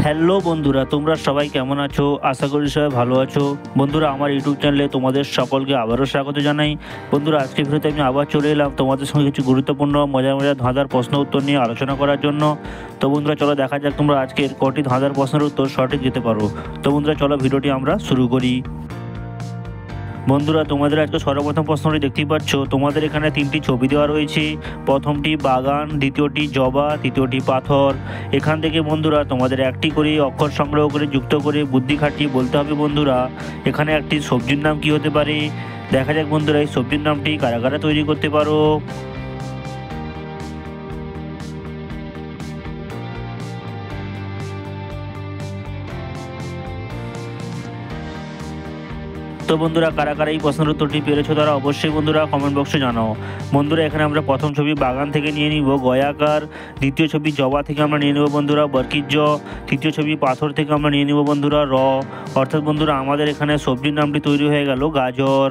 Hello বন্ধুরা, তোমরা সবাই কেমন আছো? আশা করি সবাই ভালো আছো। বন্ধুরা, আমার ইউটিউব চ্যানেলে তোমাদের সকলকে আবারও স্বাগত জানাই। বন্ধুরা, আজকের ভিডিওতে আমি আবার চলে এলাম তোমাদের সঙ্গে কিছু গুরুত্বপূর্ণ মজার মজার ধাঁধার প্রশ্ন উত্তর নিয়ে আলোচনা করার জন্য। তো বন্ধুরা, চলো দেখা যাক তোমরা আজকের কটি ধাঁধার প্রশ্নের উত্তর সঠিক দিতে পারো। তো বন্ধুরা, চলো ভিডিওটি আমরা শুরু করি। বন্ধুরা, তোমাদের আজকে সর্বপ্রথম প্রশ্নটি দেখতেই পাচ্ছ। তোমাদের এখানে তিনটি ছবি দেওয়া রয়েছে। প্রথমটি বাগান, দ্বিতীয়টি জবা, তৃতীয়টি পাথর। এখান থেকে বন্ধুরা তোমাদের একটি করে অক্ষর সংগ্রহ করে যুক্ত করে বুদ্ধি খাটিয়ে বলতে হবে। বন্ধুরা, এখানে একটি সবজির নাম কি হতে পারে? দেখা যাক বন্ধুরা, এই সবজির নামটি কারা কারা তৈরি করতে পারো। তো বন্ধুরা, কারা কারা এই প্রশ্নের উত্তরটি পেরেছো তারা অবশ্যই বন্ধুরা কমেন্ট বক্সে জানাও। বন্ধুরা, এখানে আমরা প্রথম ছবি বাগান থেকে নিয়ে নিব গয়াকার, দ্বিতীয় ছবি জবা থেকে আমরা নিয়ে নেব বন্ধুরা বরকিজ, তৃতীয় ছবি পাথর থেকে আমরা নিয়ে নেব বন্ধুরা র। অর্থাৎ বন্ধুরা আমাদের এখানে সবজির নামটি তৈরি হয়ে গেল গাজর।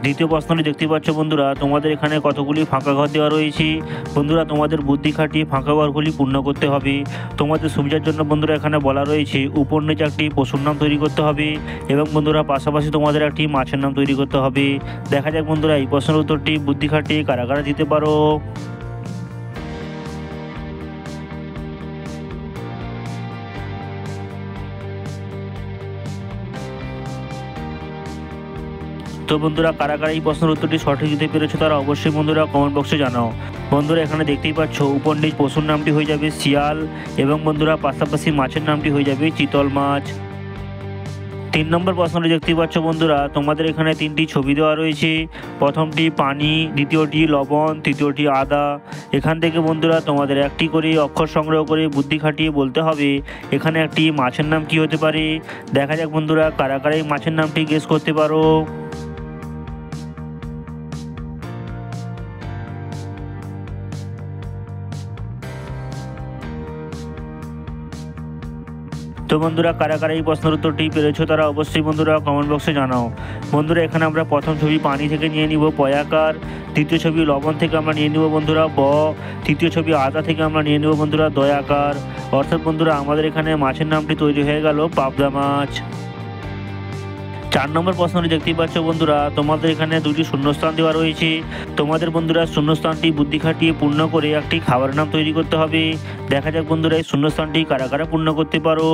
দ্বিতীয় প্রশ্নটি দেখতে পাচ্ছ বন্ধুরা, তোমাদের এখানে কতগুলি ফাঁকা ঘর দেওয়া রয়েছে। বন্ধুরা, তোমাদের বুদ্ধি খাটিয়ে ফাঁকা ঘরগুলি পূর্ণ করতে হবে। তোমাদের সুবিধার জন্য বন্ধুরা এখানে বলা রয়েছে উপর নিচে একটি পশুর নাম তৈরি করতে হবে এবং বন্ধুরা পাশাপাশি তোমাদের একটি মাছের নাম তৈরি করতে হবে। দেখা যাক বন্ধুরা এই প্রশ্নের উত্তরটি বুদ্ধি খাটিয়ে কারা কারা দিতে পারো। তো বন্ধুরা, কারা কারা এই প্রশ্নের উত্তরটি সঠিক দিতে পেরেছো তারা অবশ্যই বন্ধুরা কমেন্ট বক্সে জানাও। বন্ধুরা, এখানে দেখতেই পাচ্ছ উপর নিচ পশুর নামটি হয়ে যাবে শিয়াল এবং বন্ধুরা পাশাপাশি মাছের নামটি হয়ে যাবে চিতল মাছ। 3 নম্বর প্রশ্নটি দেখতেই পাচ্ছ বন্ধুরা, তোমাদের এখানে তিনটি ছবি দেওয়া রয়েছে। প্রথমটি পানি, দ্বিতীয়টি লবণ, তৃতীয়টি আদা। এখান থেকে বন্ধুরা তোমাদের একটি করে অক্ষর সংগ্রহ করে বুদ্ধি খাটিয়ে বলতে হবে এখানে একটি মাছের নাম কি হতে পারে। দেখা যাক বন্ধুরা কারা কারা এই মাছের নামটি গেস করতে পারো। তো বন্ধুরা, কারা কারা এই প্রশ্নের উত্তরটি পেরেছো তারা অবশ্যই বন্ধুরা কমেন্ট বক্সে জানাও। বন্ধুরা, এখানে আমরা প্রথম ছবি পানি থেকে নিয়ে নিব পয়াকার, দ্বিতীয় ছবি লবণ থেকে আমরা নিয়ে নিব বন্ধুরা ব, তৃতীয় ছবি আদা থেকে আমরা নিয়ে নেব বন্ধুরা দয়াকার। অর্থাৎ বন্ধুরা আমাদের এখানে মাছের নামটি তৈরি হয়ে গেল পাবদা মাছ। 4 নম্বর প্রশ্নটি দেখতেই পাচ্ছ বন্ধুরা, তোমাদের এখানে দুটি শূন্যস্থান দেওয়া রয়েছে। তোমাদের বন্ধুরা শূন্যস্থানটি বুদ্ধি খাটিয়ে পূর্ণ করে একটি খাবারের নাম তৈরি করতে হবে। দেখা যাক বন্ধুরা এই শূন্যস্থানটি কারা কারা পূর্ণ করতে পারো।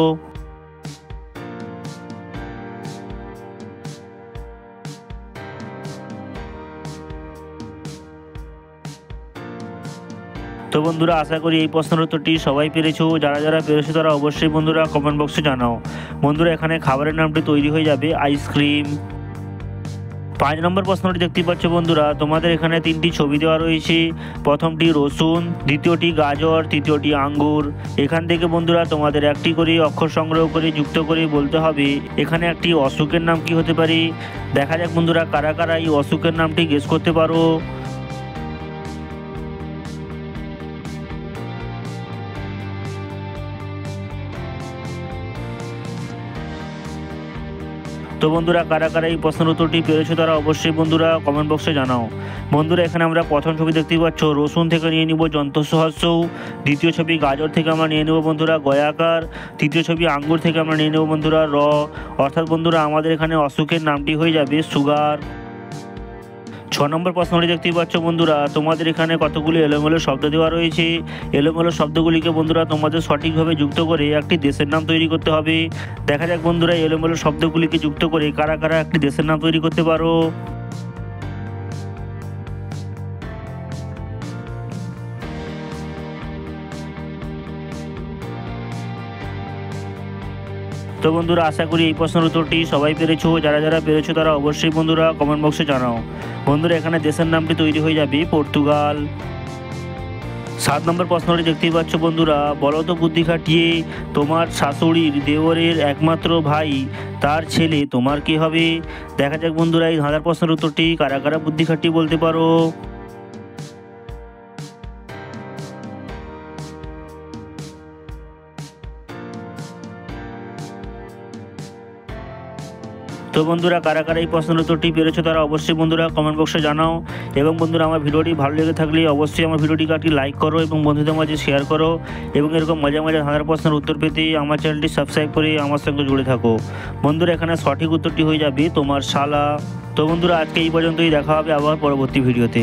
তো বন্ধুরা, আশা করি এই প্রশ্নের উত্তরটি সবাই পেরেছো। যারা যারা পেরেছো তারা অবশ্যই বন্ধুরা কমেন্ট বক্সে জানাও। বন্ধুরা, এখানে খাবারের নামটি তৈরি হয়ে যাবে আইসক্রিম। 5 নম্বর প্রশ্নটি দেখতে পাচ্ছ বন্ধুরা, তোমাদের এখানে তিনটি ছবি দেওয়া রয়েছে। প্রথমটি রসুন, দ্বিতীয়টি গাজর, তৃতীয়টি আঙ্গুর। এখান থেকে বন্ধুরা তোমাদের একটি করে অক্ষর সংগ্রহ করে যুক্ত করে বলতে হবে এখানে একটি অসুখের নাম কি হতে পারে। দেখা যাক বন্ধুরা কারা কারা এই অসুখের নামটি গেস করতে পারো। তো বন্ধুরা, কারা কারা এই প্রশ্নের উত্তরটি পেরেছো তারা অবশ্যই বন্ধুরা কমেন্ট বক্সে জানাও। বন্ধুরা, এখানে আমরা প্রথম ছবি দেখতেই পাচ্ছ রসুন থেকে নিয়ে নিব যন্ত্রসহস্যৌ, দ্বিতীয় ছবি গাজর থেকে আমরা নিয়ে নেব বন্ধুরা গয়াকার, তৃতীয় ছবি আঙ্গুর থেকে আমরা নিয়ে নেব বন্ধুরা র। অর্থাৎ বন্ধুরা আমাদের এখানে অসুখের নামটি হয়ে যাবে সুগার। 6 নম্বর প্রশ্নটি দেখতেই পাচ্ছ বন্ধুরা, তোমাদের এখানে কতগুলি এলোমেলো শব্দ দেওয়া রয়েছে। এলোমেলো শব্দগুলিকে বন্ধুরা তোমাদের সঠিকভাবে যুক্ত করে একটি দেশের নাম তৈরি করতে হবে। দেখা যাক বন্ধুরা এলোমেলো শব্দগুলিকে যুক্ত করে কারা কারা একটি দেশের নাম তৈরি করতে পারো। তো বন্ধুরা, আশা করি এই প্রশ্নের উত্তরটি সবাই পেরেছো। যারা যারা পেরেছো তারা অবশ্যই বন্ধুরা কমেন্ট বক্সে জানাও। বন্ধুরা, এখানে দেশের নামটি তৈরি হয়ে যাবে পর্তুগাল। 7 নম্বর প্রশ্নটি দেখতেই পাচ্ছ বন্ধুরা, বলো তো বুদ্ধি খাটিয়ে তোমার শাশুড়ির দেওরের একমাত্র ভাই তার ছেলে তোমার কি হবে। দেখা যাক বন্ধুরা এই ধাঁধার প্রশ্নের উত্তরটি কারা কারা বুদ্ধি খাটিয়ে বলতে পারো। তো বন্ধুরা কারা কারা এই প্রশ্নের উত্তরটি পেরেছো তারা অবশ্যই বন্ধুরা কমেন্ট বক্সে জানাও। এবং বন্ধুরা আমার ভিডিওটি ভালো লেগে থাকলে অবশ্যই আমার ভিডিওটিকে একটি লাইক করো এবং বন্ধুদের মাঝে শেয়ার করো এবং এরকম মজা মজা ধাঁধার প্রশ্নের উত্তর পেতে আমার চ্যানেলটি সাবস্ক্রাইব করে আমার সঙ্গে জুড়ে থাকো। বন্ধুরা এখানে সঠিক উত্তরটি হয়ে যাবে তোমার শালা। তো বন্ধুরা আজকে এই পর্যন্তই, দেখা হবে আবার পরবর্তী ভিডিওতে।